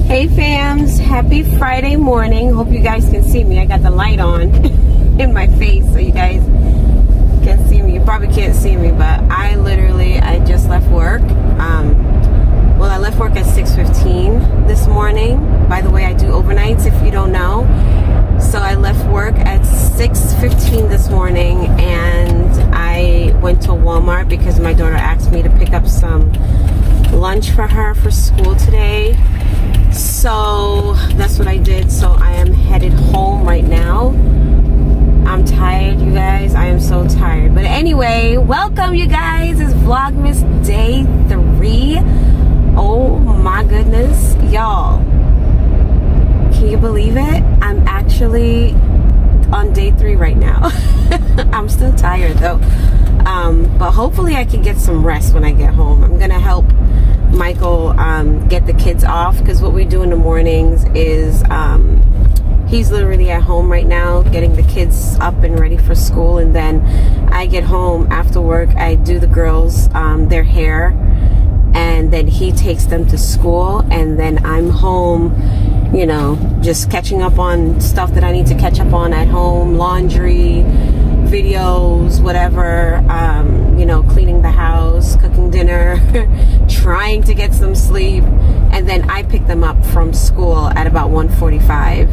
Hey fams, happy Friday morning. Hope you guys can see me. I got the light on in my face so you guys can see me. You probably can't see me, but I just left work. Well, I left work at 6:15 this morning. By the way, I do overnights if you don't know. So I left work at 6:15 this morning and I went to Walmart because my daughter asked me to pick up some lunch for her for school today. So that's what I did. So I am headed home right now. I'm tired, you guys. I am so tired. But anyway, welcome you guys. It's Vlogmas day 3. Oh my goodness, y'all. Can you believe it? I'm actually on day 3 right now. I'm still tired though. But hopefully I can get some rest when I get home. I'm gonna help Michael get the kids off, because what we do in the mornings is he's literally at home right now getting the kids up and ready for school, and then I get home after work. I do the girls their hair, and then he takes them to school, and then I'm home, you know, just catching up on stuff that I need to catch up on at home, laundry, videos, whatever, you know, cleaning the house, cooking dinner, trying to get some sleep, and then I pick them up from school at about 1:45,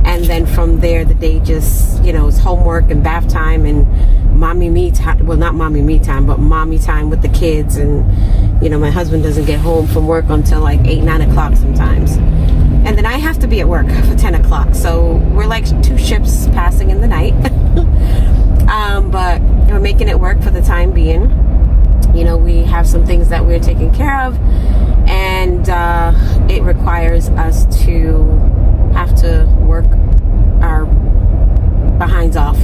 and then from there the day just, you know, it's homework and bath time and mommy me time. Well, not mommy me time, but mommy time with the kids. And you know, my husband doesn't get home from work until like 8-9 o'clock sometimes, and then I have to be at work for 10 o'clock. So we're like 2 ships passing in the night. But we're making it work for the time being. You know, we have some things that we're taking care of, and it requires us to have to work our behinds off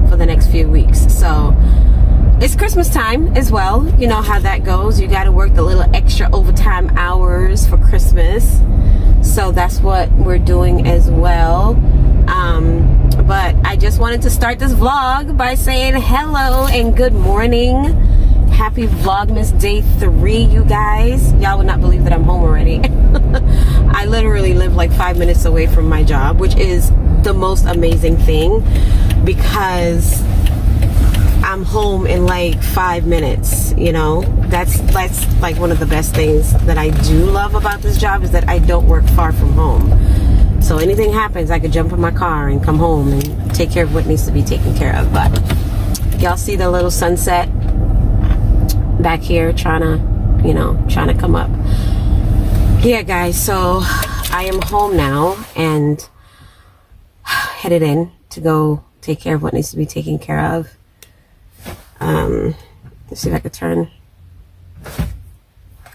for the next few weeks. So it's Christmas time as well. You know how that goes. You got to work the little extra overtime hours for Christmas. So that's what we're doing as well. But I just wanted to start this vlog by saying hello and good morning. Happy Vlogmas day 3, you guys. Y'all would not believe that I'm home already. I literally live like 5 minutes away from my job, which is the most amazing thing, because I'm home in like 5 minutes. You know, that's like one of the best things that I do love about this job, is that I don't work far from home. So anything happens, I could jump in my car and come home and take care of what needs to be taken care of. But y'all see the little sunset back here trying to come up. Yeah, guys, so I am home now and headed in to go take care of what needs to be taken care of. Let's see if I could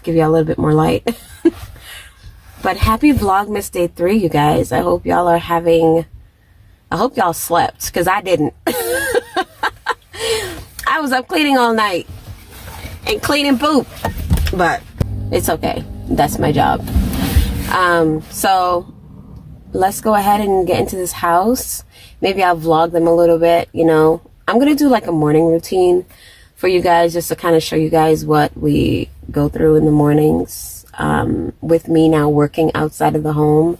give you a little bit more light. But happy Vlogmas day 3, you guys. I hope y'all slept, because I didn't. I was up cleaning all night and cleaning poop, but it's okay. That's my job. So let's go ahead and get into this house. Maybe I'll vlog them a little bit. You know, I'm gonna do like a morning routine for you guys, just to kind of show you guys what we go through in the mornings. With me now working outside of the home.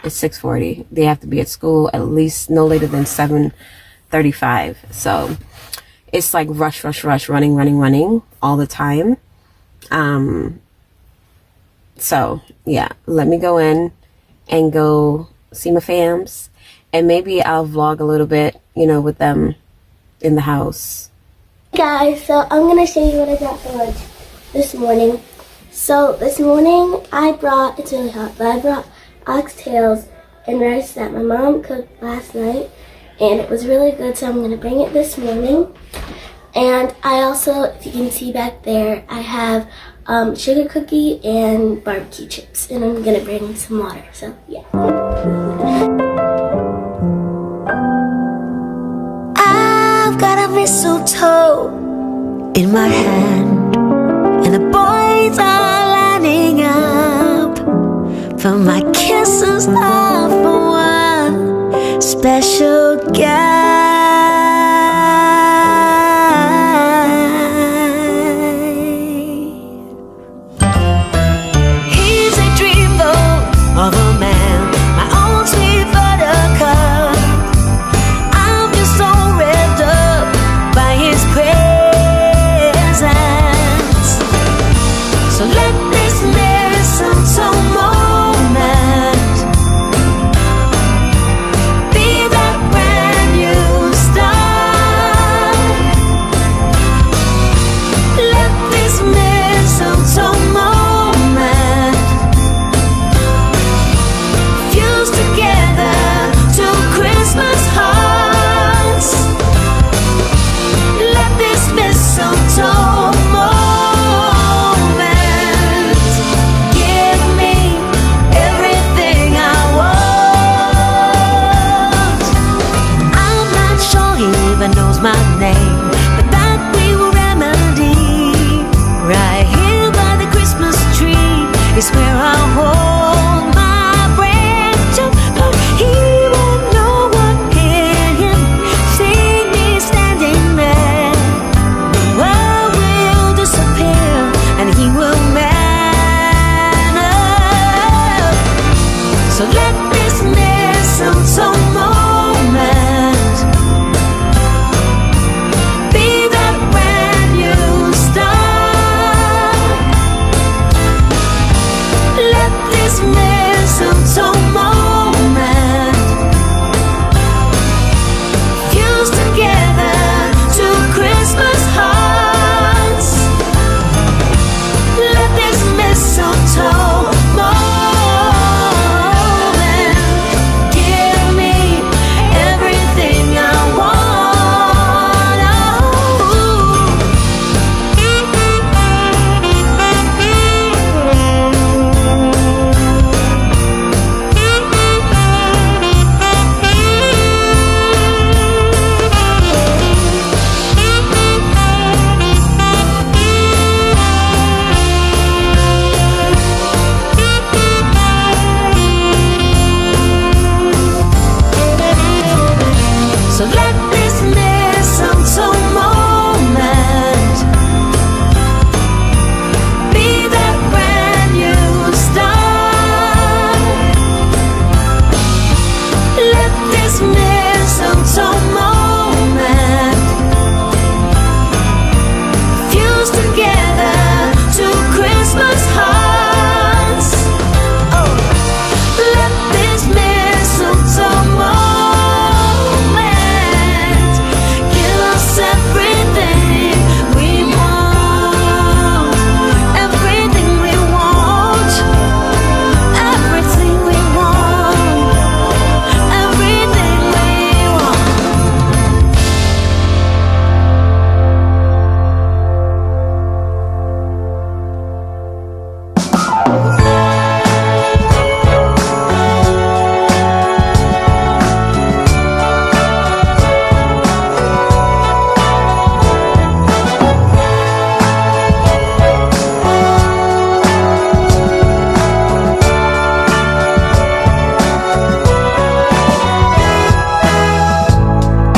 It's 6:40. They have to be at school at least no later than 7:35. So it's like rush, running all the time. So yeah, let me go in and go see my fams, and maybe I'll vlog a little bit, you know, with them in the house. Guys, so I'm gonna show you what I got for lunch this morning. So this morning it's really hot, but I brought oxtails and rice that my mom cooked last night, and it was really good, so I'm gonna bring it this morning. And I also, if you can see back there, I have sugar cookie and barbecue chips, and I'm gonna bring some water. So yeah. I've got a mistletoe in my hand, and the boys are lining up for my kisses of one special guy. He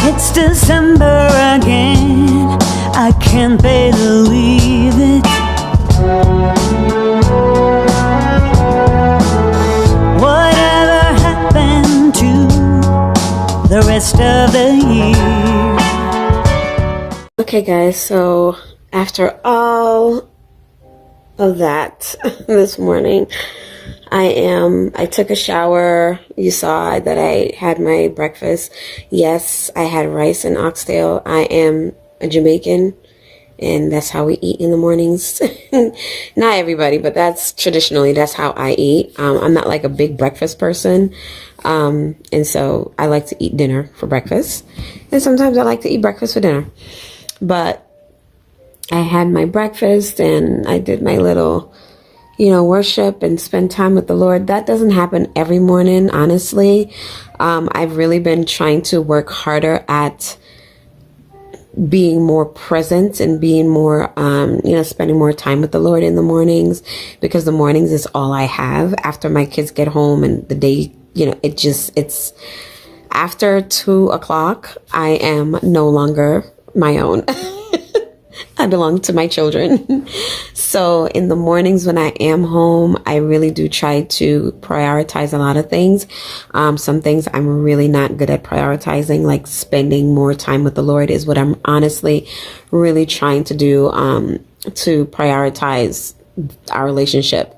It's December again, I can't believe it. Whatever happened to the rest of the year? Okay guys, so after all of that this morning, I took a shower. You saw that I had my breakfast. Yes, I had rice and oxtail. I am a Jamaican, and that's how we eat in the mornings. Not everybody, but that's how I eat. I'm not like a big breakfast person. And so I like to eat dinner for breakfast. And sometimes I like to eat breakfast for dinner. But I had my breakfast and I did my little, worship and spend time with the Lord. That doesn't happen every morning, honestly. I've really been trying to work harder at being more present and being more, spending more time with the Lord in the mornings, because the mornings is all I have after my kids get home and the day, it's after 2:00, I am no longer my own. I belong to my children. So in the mornings when I am home, I really do try to prioritize a lot of things. Some things I'm really not good at prioritizing, like spending more time with the Lord is what I'm honestly really trying to do, to prioritize our relationship.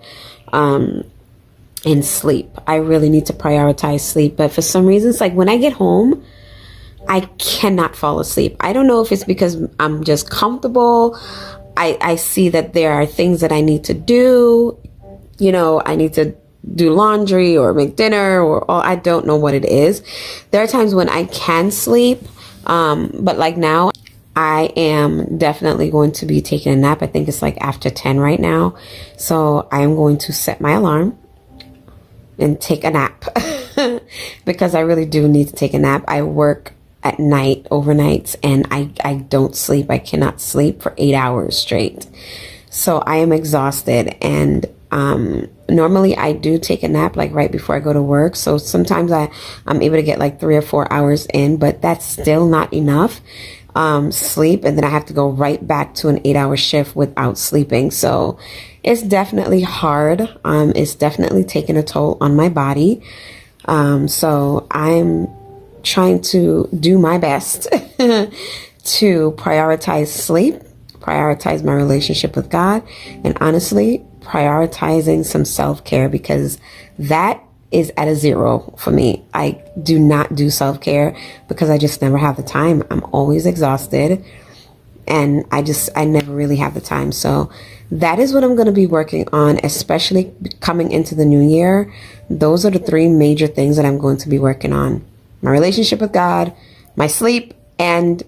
And sleep. I really need to prioritize sleep. But for some reasons, like when I get home, I cannot fall asleep. I don't know if it's because I'm just comfortable. I see that there are things that I need to do. I need to do laundry or make dinner or I don't know what it is. There are times when I can sleep. But like now, I am definitely going to be taking a nap. I think it's like after 10 right now. So I am going to set my alarm and take a nap because I really do need to take a nap. I work at night, overnights, and I don't sleep. I cannot sleep for 8 hours straight. So I am exhausted. And normally I do take a nap like right before I go to work. So sometimes I'm able to get like 3 or 4 hours in, but that's still not enough sleep. And then I have to go right back to an 8-hour shift without sleeping. So it's definitely hard. It's definitely taking a toll on my body. So I'm trying to do my best to prioritize sleep, prioritize my relationship with God, and honestly, prioritizing some self-care, because that is at a 0 for me. I do not do self-care because I just never have the time. I'm always exhausted and I never really have the time. So that is what I'm going to be working on, especially coming into the new year. Those are the 3 major things that I'm going to be working on. My relationship with God, my sleep, and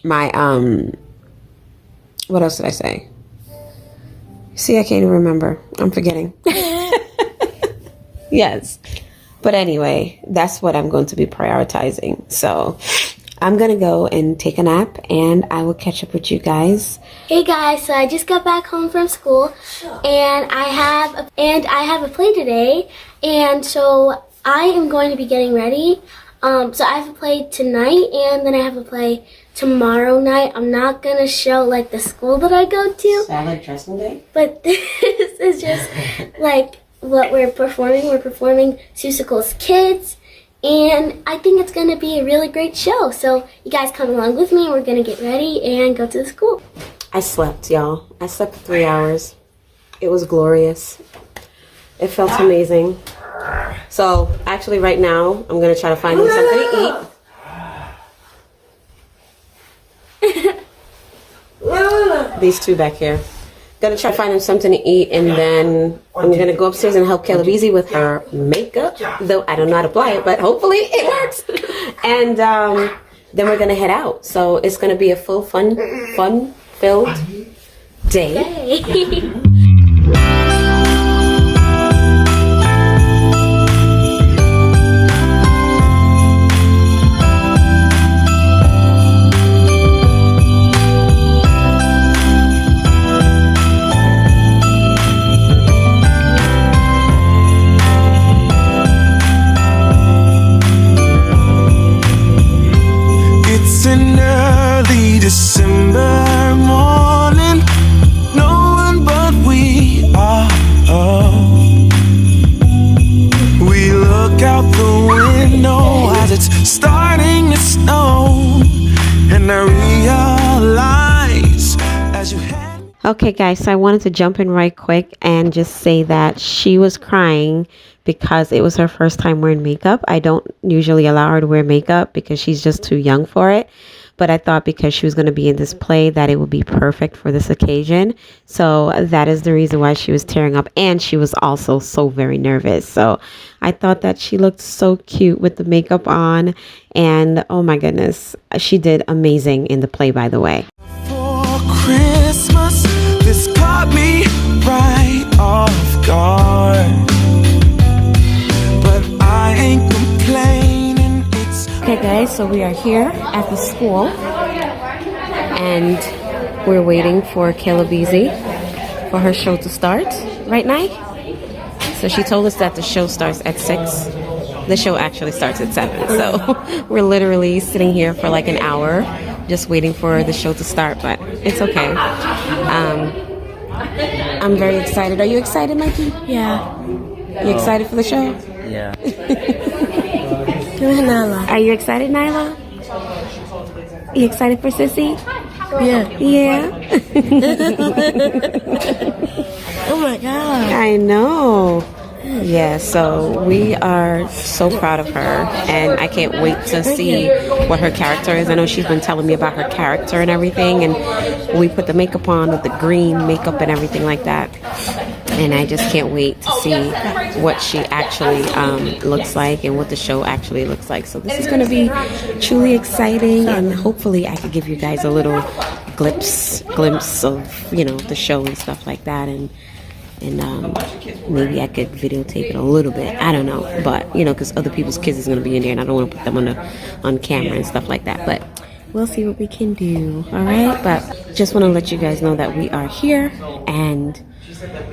my, what else did I say? See, I can't even remember. I'm forgetting. Yes. But anyway, that's what I'm going to be prioritizing. So I'm going to go and take a nap and I will catch up with you guys. Hey guys, so I just got back home from school and I have a play today, and so I am going to be getting ready. So I have a play tonight and then I have a play tomorrow night. I'm not going to show like the school that I go to. Salad dressing day? But this is just like what we're performing. We're performing Seussicle's Kids, and I think it's going to be a really great show. So you guys come along with me and we're going to get ready and go to the school. I slept, y'all. I slept for 3 hours. It was glorious. It felt amazing. So actually right now, I'm going to try to find him something to eat. These 2 back here. Gonna try to find him something to eat, and then I'm gonna go upstairs and help Kayla with her makeup, though I don't know how to apply it, but hopefully it works. And then we're gonna head out. So it's gonna be a full fun-filled day. Okay, guys, so I wanted to jump in right quick and just say that she was crying because it was her first time wearing makeup. I don't usually allow her to wear makeup because she's just too young for it. But I thought because she was going to be in this play that it would be perfect for this occasion. So that is the reason why she was tearing up. And she was also so very nervous. So I thought that she looked so cute with the makeup on. And oh my goodness, she did amazing in the play, by the way. For Christmas, this caught me right off guard, but I ain't complaining. It's Okay guys, so we are here at the school and we're waiting for Kayla Beezy for her show to start right now. So she told us that the show starts at 6. The show actually starts at 7. So we're literally sitting here for like an hour just waiting for the show to start, but it's okay. I'm very excited. Are you excited, Mikey? Yeah. You excited for the show? Yeah. Go ahead, Nyla. Are you excited, Nyla? You excited for Sissy? Yeah. Yeah. Oh my God. I know. Yeah, so we are so proud of her and I can't wait to see what her character is. I know she's been telling me about her character and everything, and we put the makeup on with the green makeup and everything like that. And I just can't wait to see what she actually looks like and what the show actually looks like. So this is going to be truly exciting, and hopefully I could give you guys a little glimpse of, you know, the show and stuff like that, and maybe I could videotape it a little bit. I don't know, but you know, because other people's kids is going to be in there, and I don't want to put them on camera and stuff like that. But we'll see what we can do. All right, but just want to let you guys know that we are here, and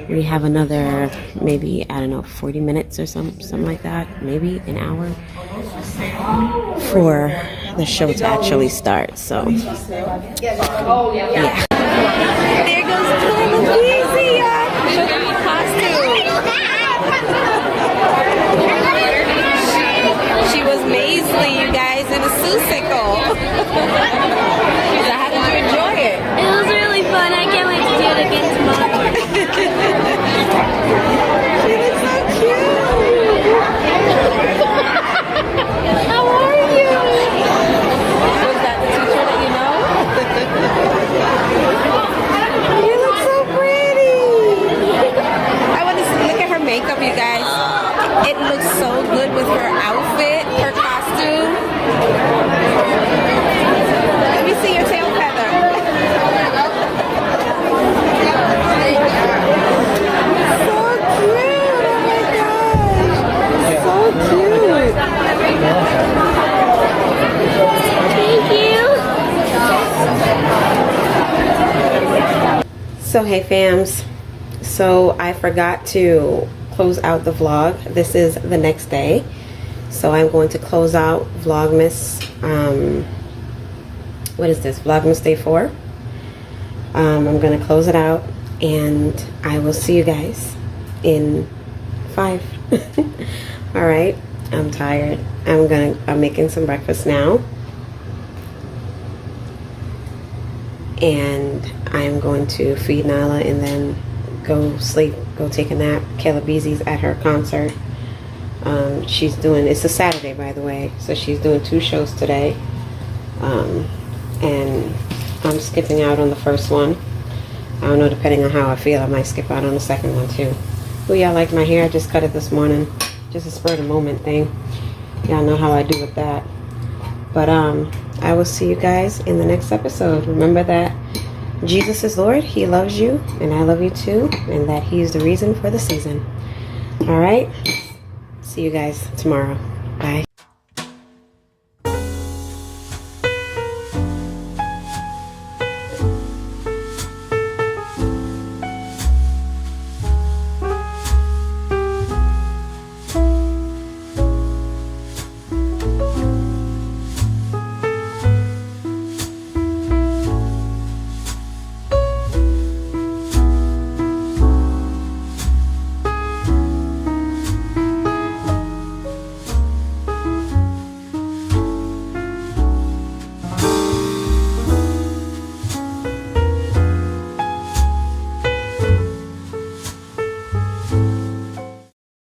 we have another maybe, I don't know, 40 minutes or something like that, maybe an hour for the show to actually start. So yeah. There goes Kayla Beezy. She was Maisley, you guys, in a Susicle. So how did you enjoy it? It was really fun. I can't wait to do it again tomorrow. She looks so cute. How are you? Was that the teacher that you know? You look so pretty. I want to look at her makeup, you guys. It looks so good with her outfit, her costume. Let me see your tail feather. So cute! Oh my gosh! So cute! Thank you. So hey fams, so I forgot to close out the vlog. This is the next day, so I'm going to close out Vlogmas. What is this? Vlogmas day 4. I'm gonna close it out, and I will see you guys in 5. All right, I'm tired. I'm making some breakfast now, and I'm going to feed Nyla and then go sleep, go take a nap. Kayla Beezy's at her concert. She's doing, it's a Saturday, by the way, so she's doing 2 shows today. And I'm skipping out on the first one. I don't know, depending on how I feel, I might skip out on the second one too. Oh, y'all like my hair? I just cut it this morning. Just a spur of the moment thing. Y'all know how I do with that. But I will see you guys in the next episode. Remember that Jesus is Lord, He loves you, and I love you too, and that He is the reason for the season. All right, see you guys tomorrow. Bye.